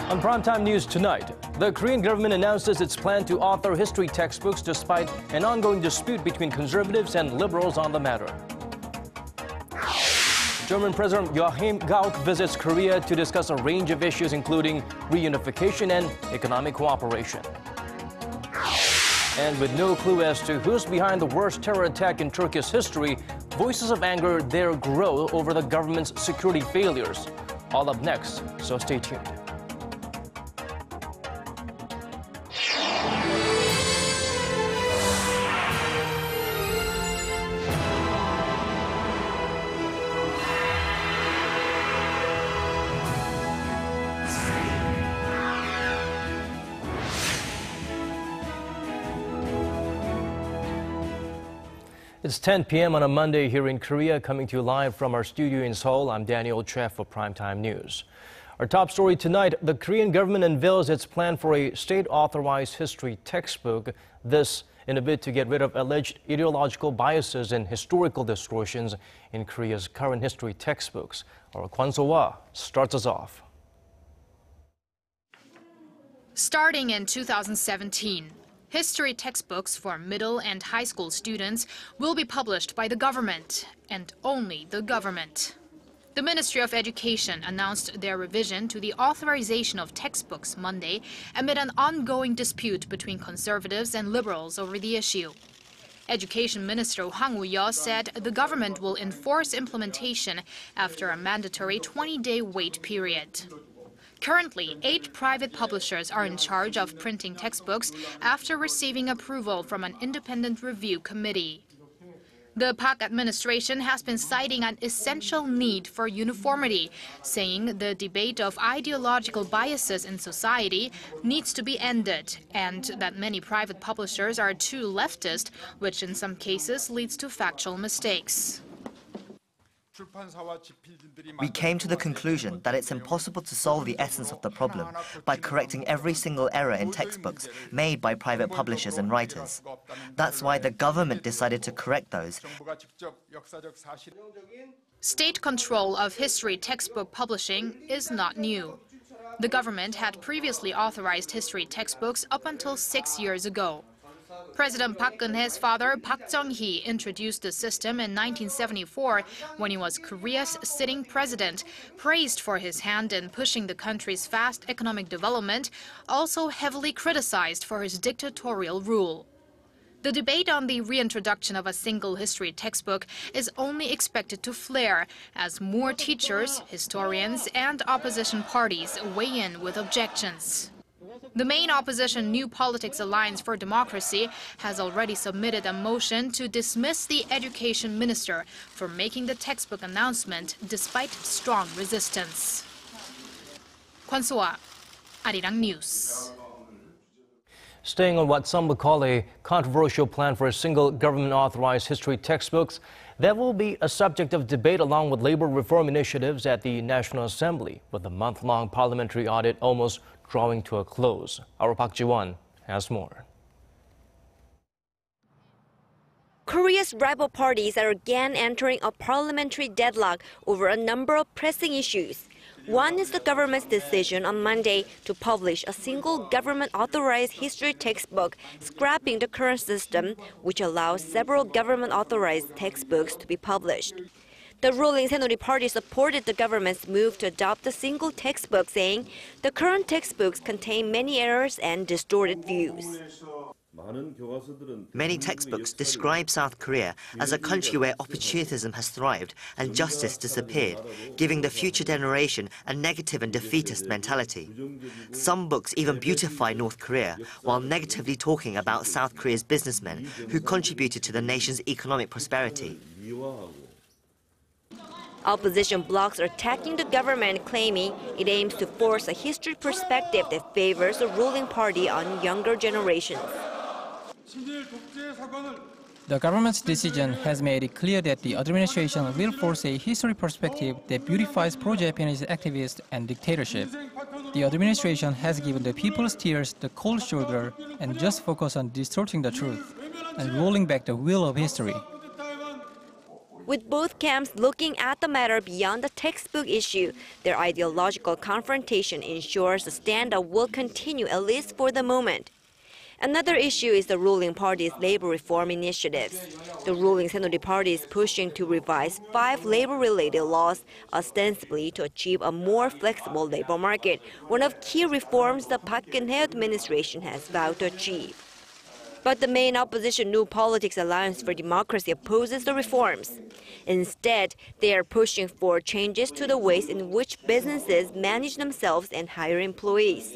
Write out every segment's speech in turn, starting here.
On Primetime News tonight, the Korean government announces its plan to author history textbooks despite an ongoing dispute between conservatives and liberals on the matter. German President Joachim Gauck visits Korea to discuss a range of issues including reunification and economic cooperation. And with no clue as to who's behind the worst terror attack in Turkey's history, voices of anger there grow over the government's security failures. All up next, so stay tuned. It's 10 p.m. on a Monday here in Korea, coming to you live from our studio in Seoul. I'm Daniel Choy for Primetime News. Our top story tonight, the Korean government unveils its plan for a state-authorized history textbook. This in a bid to get rid of alleged ideological biases and historical distortions in Korea's current history textbooks. Our Kwon So-wa starts us off. Starting in 2017, history textbooks for middle and high school students will be published by the government, and only the government. The Ministry of Education announced their revision to the authorization of textbooks Monday amid an ongoing dispute between conservatives and liberals over the issue. Education Minister Hwang Woo-yeol said the government will enforce implementation after a mandatory 20-day wait period. Currently, 8 private publishers are in charge of printing textbooks after receiving approval from an independent review committee. The Park administration has been citing an essential need for uniformity, saying the debate of ideological biases in society needs to be ended, and that many private publishers are too leftist, which in some cases leads to factual mistakes. We came to the conclusion that it's impossible to solve the essence of the problem by correcting every single error in textbooks made by private publishers and writers. That's why the government decided to correct those. State control of history textbook publishing is not new. The government had previously authorized history textbooks up until 6 years ago. President Park Geun-hye's father, Park Chung-hee, introduced the system in 1974 when he was Korea's sitting president, praised for his hand in pushing the country's fast economic development, also heavily criticized for his dictatorial rule. The debate on the reintroduction of a single history textbook is only expected to flare as more teachers, historians, and opposition parties weigh in with objections. The main opposition New Politics Alliance for Democracy has already submitted a motion to dismiss the education minister for making the textbook announcement despite strong resistance. Kwon So-wa, Arirang News. Staying on what some would call a controversial plan for a single government-authorized history textbooks, that will be a subject of debate along with labor reform initiatives at the National Assembly, with the month-long parliamentary audit almost drawing to a close. Our Park Ji-won has more. Korea's rival parties are again entering a parliamentary deadlock over a number of pressing issues. One is the government's decision on Monday to publish a single government-authorized history textbook, scrapping the current system, which allows several government-authorized textbooks to be published. The ruling Saenuri party supported the government's move to adopt a single textbook, saying the current textbooks contain many errors and distorted views. Many textbooks describe South Korea as a country where opportunism has thrived and justice disappeared, giving the future generation a negative and defeatist mentality. Some books even beautify North Korea, while negatively talking about South Korea's businessmen who contributed to the nation's economic prosperity. Opposition blocs are attacking the government, claiming it aims to force a history perspective that favors the ruling party on younger generations. The government's decision has made it clear that the administration will force a history perspective that beautifies pro-Japanese activists and dictatorship. The administration has given the people's tears the cold shoulder and just focused on distorting the truth and rolling back the wheel of history. With both camps looking at the matter beyond the textbook issue, their ideological confrontation ensures the standoff will continue at least for the moment. Another issue is the ruling party's labor reform initiatives. The ruling Saenuri party is pushing to revise 5 labor-related laws, ostensibly to achieve a more flexible labor market, one of key reforms the Park Geun-hye administration has vowed to achieve. But the main opposition New Politics Alliance for Democracy opposes the reforms. Instead, they are pushing for changes to the ways in which businesses manage themselves and hire employees.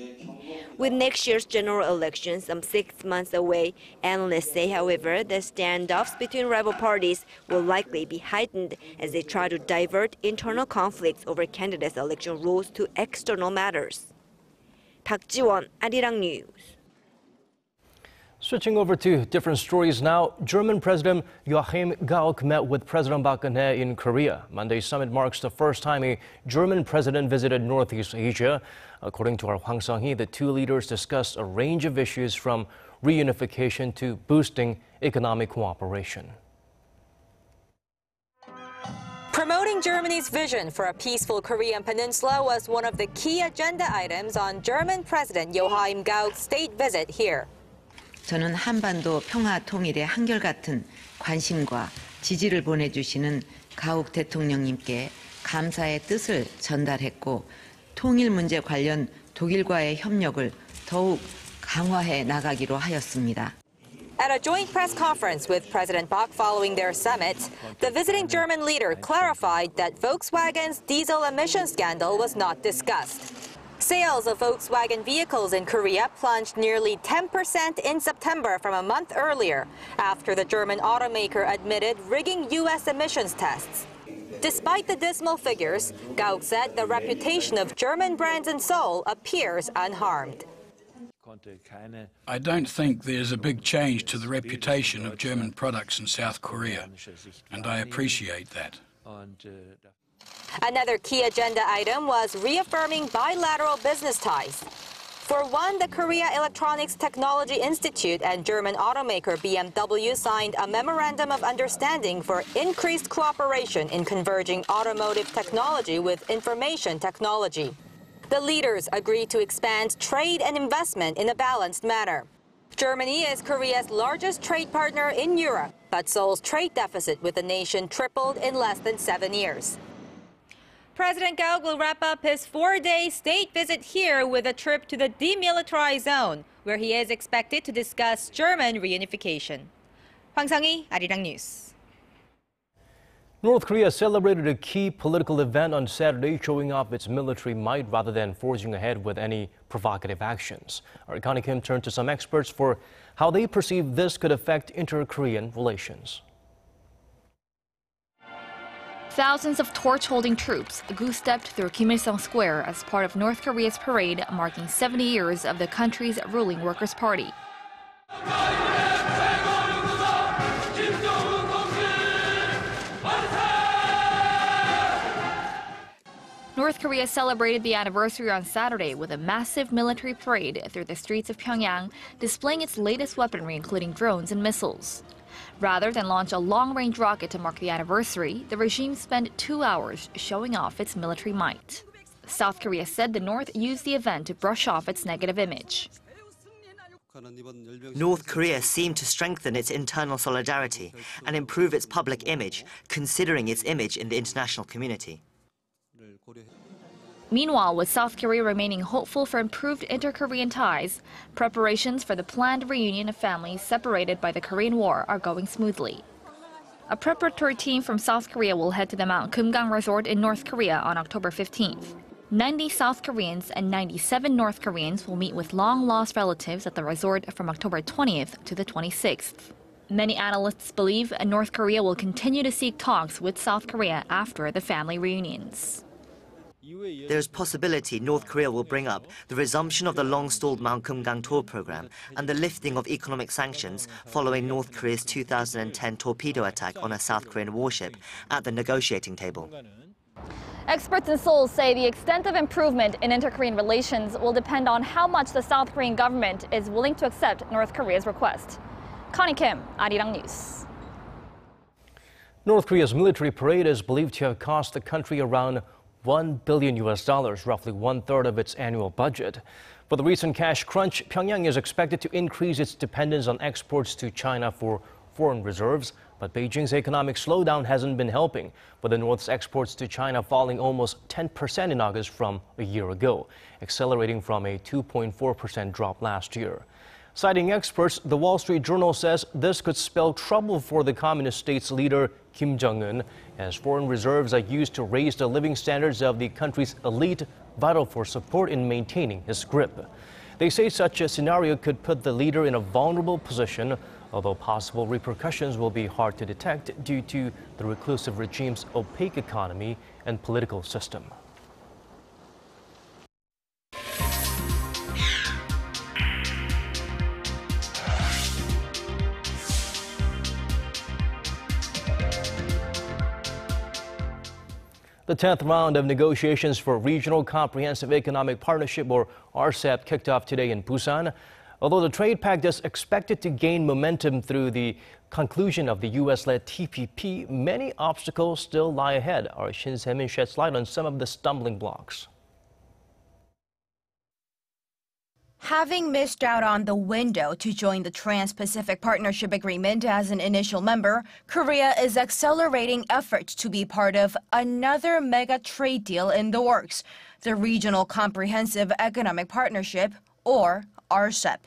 With next year's general elections some 6 months away, analysts say, however, the standoffs between rival parties will likely be heightened as they try to divert internal conflicts over candidates' election rules to external matters. Park Ji-won, Arirang News. Switching over to different stories now, German President Joachim Gauck met with President Park Geun-hye in Korea. Monday's summit marks the first time a German president visited Northeast Asia. According to our Hwang Sung-hee, the two leaders discussed a range of issues from reunification to boosting economic cooperation. Promoting Germany's vision for a peaceful Korean peninsula was one of the key agenda items on German President Joachim Gauck's state visit here. 저는 한반도 평화 통일에 한결같은 관심과 지지를 보내주시는 가욱 대통령님께 감사의 뜻을 전달했고 통일 문제 관련 독일과의 협력을 더욱 강화해 나가기로 하였습니다. At a joint press conference with President Park following their summit, the visiting German leader clarified that Volkswagen's diesel emission scandal was not discussed. Sales of Volkswagen vehicles in Korea plunged nearly 10% in September from a month earlier after the German automaker admitted rigging U.S. emissions tests. Despite the dismal figures, Gauck said the reputation of German brands in Seoul appears unharmed. I don't think there's a big change to the reputation of German products in South Korea, and I appreciate that. Another key agenda item was reaffirming bilateral business ties. For one, the Korea Electronics Technology Institute and German automaker BMW signed a memorandum of understanding for increased cooperation in converging automotive technology with information technology. The leaders agreed to expand trade and investment in a balanced manner. Germany is Korea's largest trade partner in Europe, but Seoul's trade deficit with the nation tripled in less than 7 years. President Gauck will wrap up his 4-day state visit here with a trip to the demilitarized zone, where he is expected to discuss German reunification. Hwang Sung-hee, Arirang News. North Korea celebrated a key political event on Saturday, showing off its military might rather than forging ahead with any provocative actions. Our Connie Kim turned to some experts for how they perceive this could affect inter-Korean relations. Thousands of torch-holding troops goose-stepped through Kim Il-sung Square as part of North Korea's parade marking 70 years of the country's ruling Workers' Party. North Korea celebrated the anniversary on Saturday with a massive military parade through the streets of Pyongyang, displaying its latest weaponry, including drones and missiles. Rather than launch a long-range rocket to mark the anniversary, the regime spent 2 hours showing off its military might. South Korea said the North used the event to brush off its negative image. North Korea seemed to strengthen its internal solidarity and improve its public image, considering its image in the international community. Meanwhile, with South Korea remaining hopeful for improved inter-Korean ties, preparations for the planned reunion of families separated by the Korean War are going smoothly. A preparatory team from South Korea will head to the Mount Kumgang Resort in North Korea on October 15th. 90 South Koreans and 97 North Koreans will meet with long-lost relatives at the resort from October 20th to the 26th. Many analysts believe North Korea will continue to seek talks with South Korea after the family reunions. There is possibility North Korea will bring up the resumption of the long-stalled Mount Kumgang tour program and the lifting of economic sanctions following North Korea's 2010 torpedo attack on a South Korean warship at the negotiating table. Experts in Seoul say the extent of improvement in inter-Korean relations will depend on how much the South Korean government is willing to accept North Korea's request. Connie Kim, Arirang News. North Korea's military parade is believed to have cost the country around $1 billion, roughly one-third of its annual budget. For the recent cash crunch, Pyongyang is expected to increase its dependence on exports to China for foreign reserves, but Beijing's economic slowdown hasn't been helping, with the North's exports to China falling almost 10% in August from a year ago, accelerating from a 2.4% drop last year. Citing experts, the Wall Street Journal says this could spell trouble for the communist state's leader Kim Jong-un, as foreign reserves are used to raise the living standards of the country's elite, vital for support in maintaining his grip. They say such a scenario could put the leader in a vulnerable position, although possible repercussions will be hard to detect due to the reclusive regime's opaque economy and political system. The 10th round of negotiations for Regional Comprehensive Economic Partnership, or RCEP, kicked off today in Busan. Although the trade pact is expected to gain momentum through the conclusion of the U.S.-led TPP, many obstacles still lie ahead. Our Shin Se-min sheds light on some of the stumbling blocks. Having missed out on the window to join the Trans-Pacific Partnership Agreement as an initial member, Korea is accelerating efforts to be part of another mega trade deal in the works, the Regional Comprehensive Economic Partnership, or RCEP.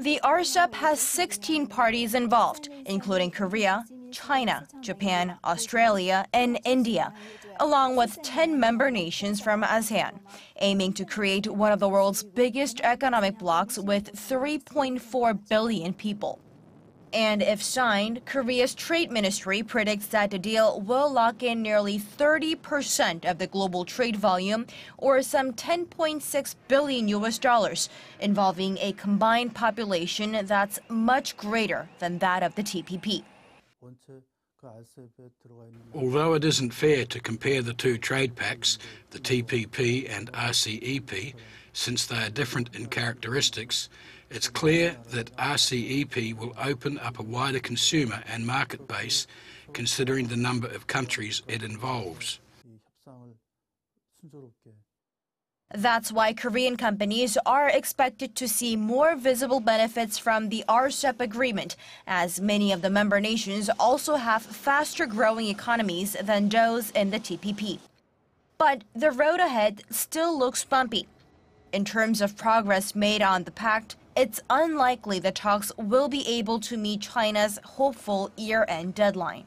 The RCEP has 16 parties involved, including Korea, China, Japan, Australia, and India, along with 10 member nations from ASEAN, aiming to create one of the world's biggest economic blocs with 3.4 billion people. And if signed, Korea's trade ministry predicts that the deal will lock in nearly 30% of the global trade volume, or some $10.6 billion, involving a combined population that's much greater than that of the TPP. Although it isn't fair to compare the two trade pacts, the TPP and RCEP, since they are different in characteristics, it's clear that RCEP will open up a wider consumer and market base, considering the number of countries it involves. That's why Korean companies are expected to see more visible benefits from the RCEP agreement, as many of the member nations also have faster-growing economies than those in the TPP. But the road ahead still looks bumpy. In terms of progress made on the pact, it's unlikely the talks will be able to meet China's hopeful year-end deadline.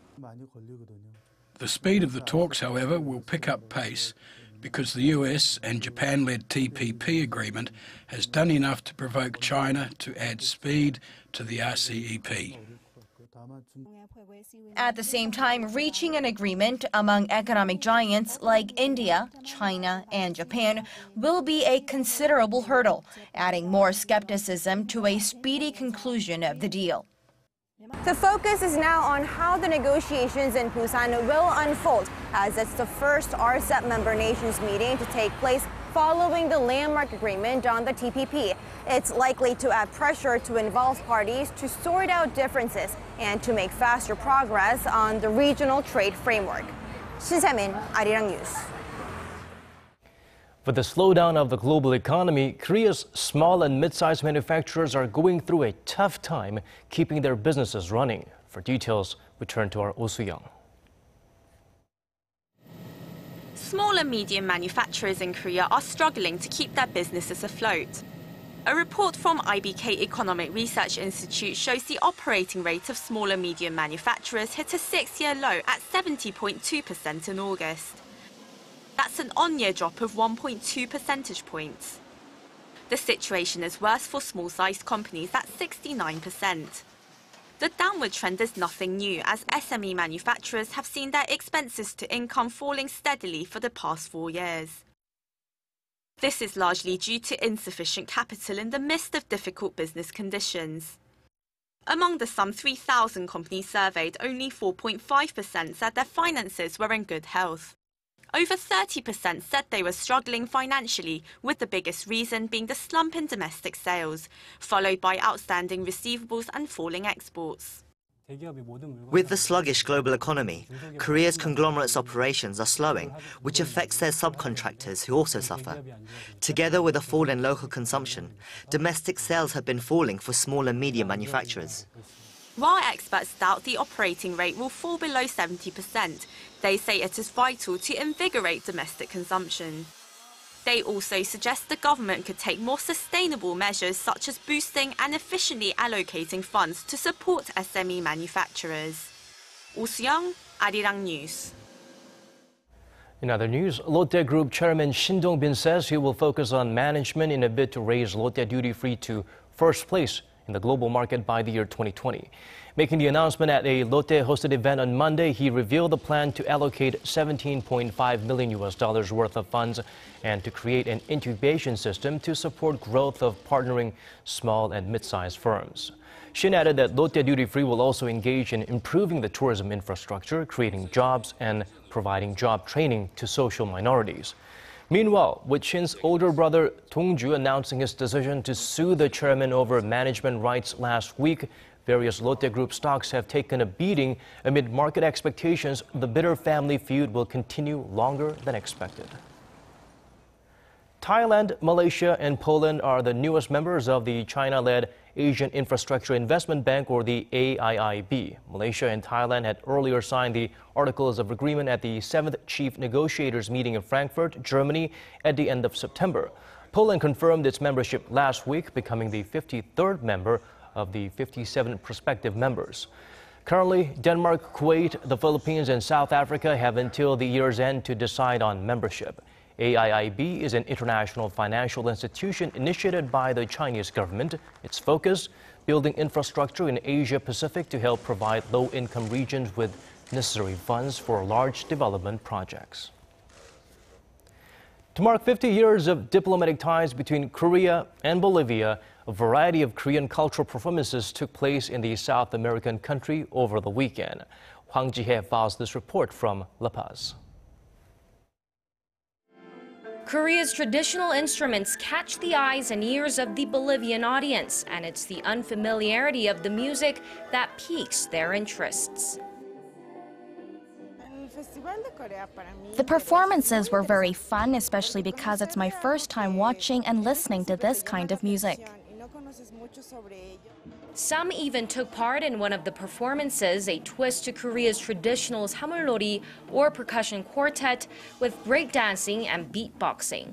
The speed of the talks, however, will pick up pace because the US and Japan-led TPP agreement has done enough to provoke China to add speed to the RCEP. At the same time, reaching an agreement among economic giants like India, China, and Japan will be a considerable hurdle, adding more skepticism to a speedy conclusion of the deal. The focus is now on how the negotiations in Busan will unfold, as it's the first RCEP member nations meeting to take place following the landmark agreement on the TPP. It's likely to add pressure to involved parties to sort out differences and to make faster progress on the regional trade framework. Shin Se-min, Arirang News. With the slowdown of the global economy, Korea's small and mid-sized manufacturers are going through a tough time keeping their businesses running. For details, we turn to our Oh Soo-young. Small and medium manufacturers in Korea are struggling to keep their businesses afloat. A report from IBK Economic Research Institute shows the operating rate of small and medium manufacturers hit a 6-year low at 70.2% in August. That's an on-year drop of 1.2 percentage points. The situation is worse for small-sized companies at 69%. The downward trend is nothing new, as SME manufacturers have seen their expenses to income falling steadily for the past 4 years. This is largely due to insufficient capital in the midst of difficult business conditions. Among the some 3,000 companies surveyed, only 4.5% said their finances were in good health. Over 30% said they were struggling financially, with the biggest reason being the slump in domestic sales, followed by outstanding receivables and falling exports. With the sluggish global economy, Korea's conglomerates' operations are slowing, which affects their subcontractors who also suffer. Together with a fall in local consumption, domestic sales have been falling for small and medium manufacturers. While experts doubt the operating rate will fall below 70%, they say it is vital to invigorate domestic consumption. They also suggest the government could take more sustainable measures such as boosting and efficiently allocating funds to support SME manufacturers. Oh Soo-young, Arirang News. In other news, Lotte Group Chairman Shin Dong-bin says he will focus on management in a bid to raise Lotte duty-free to first place in the global market by the year 2020. Making the announcement at a Lotte-hosted event on Monday, he revealed the plan to allocate $17.5 million worth of funds and to create an incubation system to support growth of partnering small and mid-sized firms. Shin added that Lotte Duty Free will also engage in improving the tourism infrastructure, creating jobs, and providing job training to social minorities. Meanwhile, with Shin's older brother Dong-ju announcing his decision to sue the chairman over management rights last week, various Lotte Group stocks have taken a beating amid market expectations the bitter family feud will continue longer than expected. Thailand, Malaysia, and Poland are the newest members of the China-led Asian Infrastructure Investment Bank, or the AIIB. Malaysia and Thailand had earlier signed the Articles of Agreement at the 7th Chief Negotiators meeting in Frankfurt, Germany, at the end of September. Poland confirmed its membership last week, becoming the 53rd member of the 57 prospective members. Currently, Denmark, Kuwait, the Philippines, and South Africa have until the year's end to decide on membership. AIIB is an international financial institution initiated by the Chinese government. Its focus, building infrastructure in Asia-Pacific to help provide low-income regions with necessary funds for large development projects. To mark 50 years of diplomatic ties between Korea and Bolivia, a variety of Korean cultural performances took place in the South American country over the weekend. Hwang Ji-hye files this report from La Paz. Korea's traditional instruments catch the eyes and ears of the Bolivian audience, and it's the unfamiliarity of the music that piques their interests. The performances were very fun, especially because it's my first time watching and listening to this kind of music. Some even took part in one of the performances, a twist to Korea's traditional samulnori, or percussion quartet, with breakdancing and beatboxing.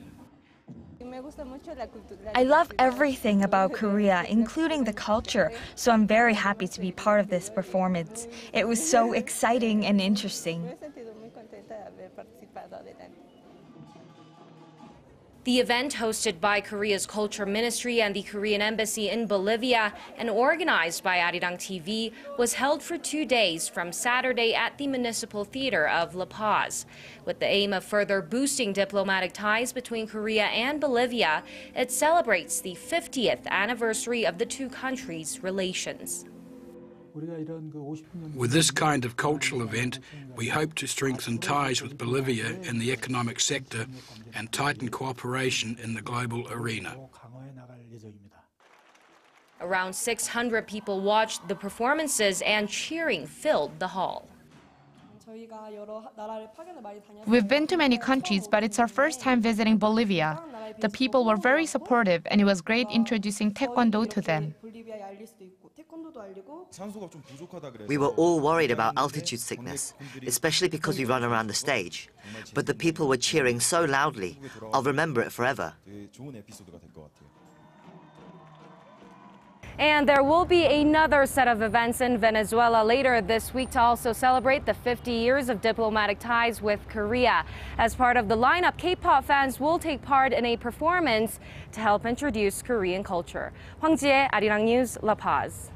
I love everything about Korea, including the culture, so I'm very happy to be part of this performance. It was so exciting and interesting. The event, hosted by Korea's Culture Ministry and the Korean Embassy in Bolivia and organized by Arirang TV, was held for 2 days from Saturday at the Municipal Theater of La Paz. With the aim of further boosting diplomatic ties between Korea and Bolivia, it celebrates the 50th anniversary of the two countries' relations. With this kind of cultural event, we hope to strengthen ties with Bolivia in the economic sector and tighten cooperation in the global arena. Around 600 people watched the performances and cheering filled the hall. We've been to many countries, but it's our first time visiting Bolivia. The people were very supportive, and it was great introducing Taekwondo to them. We were all worried about altitude sickness, especially because we run around the stage. But the people were cheering so loudly, I'll remember it forever. And there will be another set of events in Venezuela later this week to also celebrate the 50 years of diplomatic ties with Korea. As part of the lineup, K-pop fans will take part in a performance to help introduce Korean culture. Hwang Ji-hye, Arirang News, La Paz.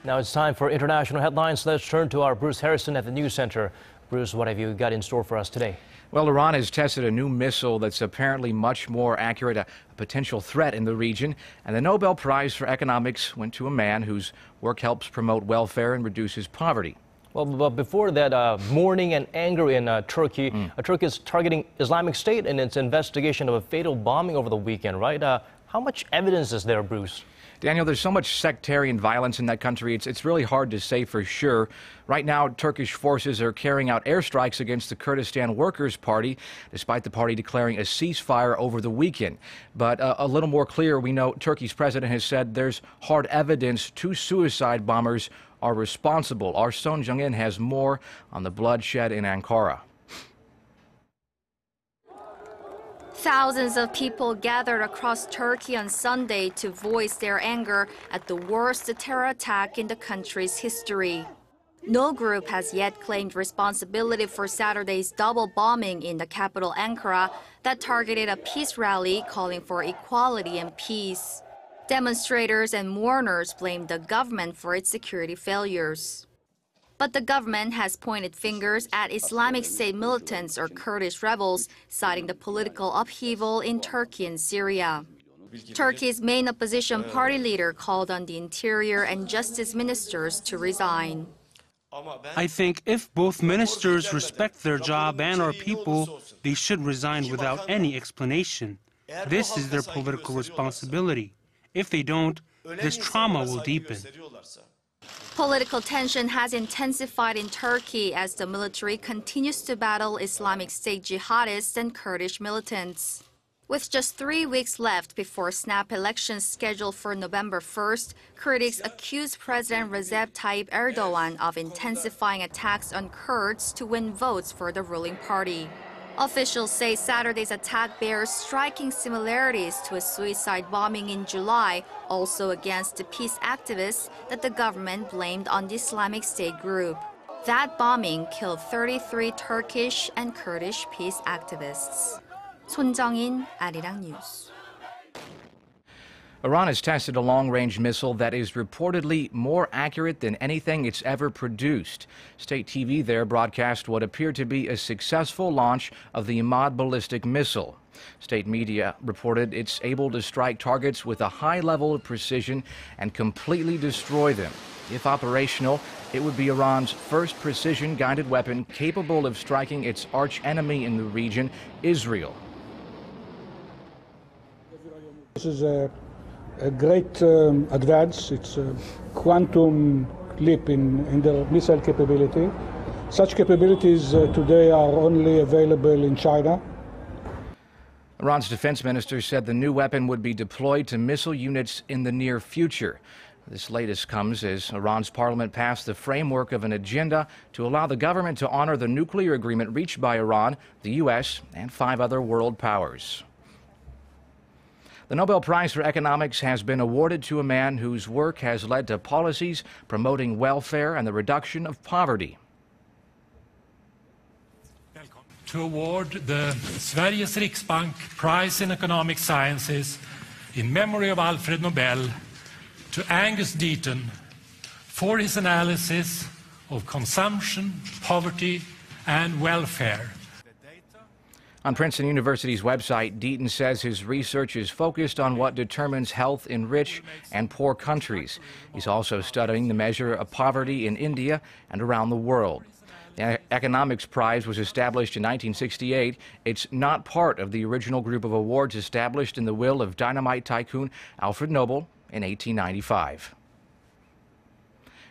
Now it's time for international headlines. Let's turn to our Bruce Harrison at the News Center. Bruce, what have you got in store for us today? Well, Iran has tested a new missile that's apparently much more accurate, a potential threat in the region. And the Nobel Prize for Economics went to a man whose work helps promote welfare and reduces poverty. Well, but before that, mourning and anger in Turkey. Turkey is targeting Islamic State in its investigation of a fatal bombing over the weekend, right? How much evidence is there, Bruce? Daniel, there's so much sectarian violence in that country, it's really hard to say for sure. Right now, Turkish forces are carrying out airstrikes against the Kurdistan Workers' Party, despite the party declaring a ceasefire over the weekend. But a little more clear, we know Turkey's president has said there's hard evidence two suicide bombers are responsible. Our Son Jung-in has more on the bloodshed in Ankara. Thousands of people gathered across Turkey on Sunday to voice their anger at the worst terror attack in the country's history. No group has yet claimed responsibility for Saturday's double bombing in the capital Ankara that targeted a peace rally calling for equality and peace. Demonstrators and mourners blamed the government for its security failures. But the government has pointed fingers at Islamic State militants or Kurdish rebels, citing the political upheaval in Turkey and Syria. Turkey's main opposition party leader called on the interior and justice ministers to resign. I think if both ministers respect their job and our people, they should resign without any explanation. This is their political responsibility. If they don't, this trauma will deepen. Political tension has intensified in Turkey as the military continues to battle Islamic State jihadists and Kurdish militants. With just 3 weeks left before snap elections scheduled for November 1st, critics accuse President Recep Tayyip Erdogan of intensifying attacks on Kurds to win votes for the ruling party. Officials say Saturday's attack bears striking similarities to a suicide bombing in July, also against the peace activists that the government blamed on the Islamic State group. That bombing killed 33 Turkish and Kurdish peace activists. 손 정인, Arirang News. Iran has tested a long-range missile that is reportedly more accurate than anything it's ever produced. State TV there broadcast what appeared to be a successful launch of the Imad ballistic missile. State media reported it's able to strike targets with a high level of precision and completely destroy them. If operational, it would be Iran's first precision-guided weapon capable of striking its arch-enemy in the region, Israel. This is a great advance. It's a quantum leap in the missile capability. Such capabilities today are only available in China. Iran's defense minister said the new weapon would be deployed to missile units in the near future. This latest comes as Iran's parliament passed the framework of an agenda to allow the government to honor the nuclear agreement reached by Iran, the U.S., and 5 other world powers. The Nobel Prize for Economics has been awarded to a man whose work has led to policies promoting welfare and the reduction of poverty. To award the Sveriges Riksbank Prize in Economic Sciences in memory of Alfred Nobel to Angus Deaton for his analysis of consumption, poverty, and welfare. On Princeton University's website, Deaton says his research is focused on what determines health in rich and poor countries. He's also studying the measure of poverty in India and around the world. The Economics Prize was established in 1968. It's not part of the original group of awards established in the will of dynamite tycoon Alfred Nobel in 1895.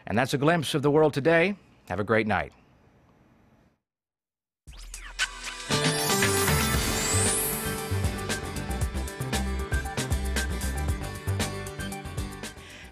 And that's a glimpse of the world today. Have a great night.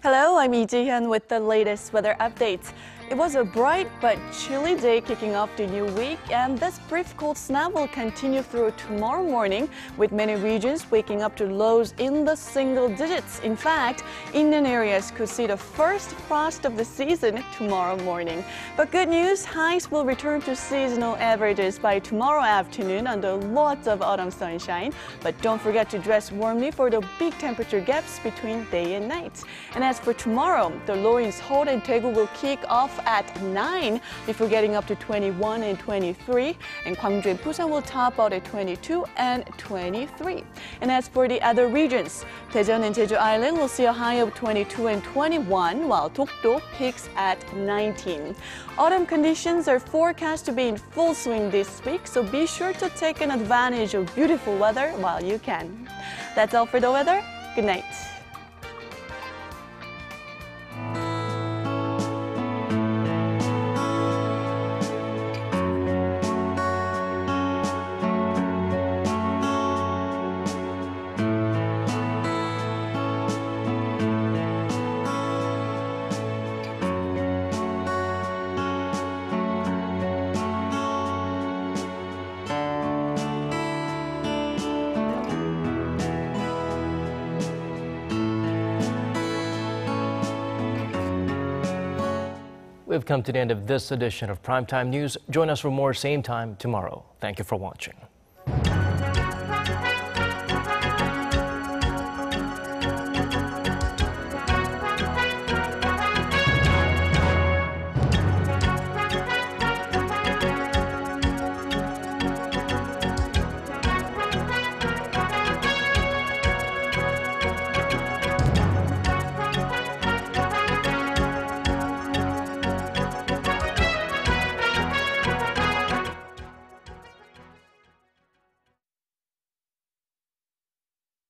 Hello, I'm Lee Ji-hyun with the latest weather updates. It was a bright but chilly day kicking off the new week, and this brief cold snap will continue through tomorrow morning, with many regions waking up to lows in the single digits. In fact, inland areas could see the first frost of the season tomorrow morning. But good news, highs will return to seasonal averages by tomorrow afternoon under lots of autumn sunshine. But don't forget to dress warmly for the big temperature gaps between day and night. And as for tomorrow, the low in Seoul and Daegu will kick off at 9 before getting up to 21 and 23. And Gwangju and Busan will top out at 22 and 23. And as for the other regions, Daejeon and Jeju Island will see a high of 22 and 21, while Dokdo peaks at 19. Autumn conditions are forecast to be in full swing this week, so be sure to take an advantage of beautiful weather while you can. That's all for the weather. Good night. We've come to the end of this edition of Primetime News. Join us for more same time tomorrow. Thank you for watching.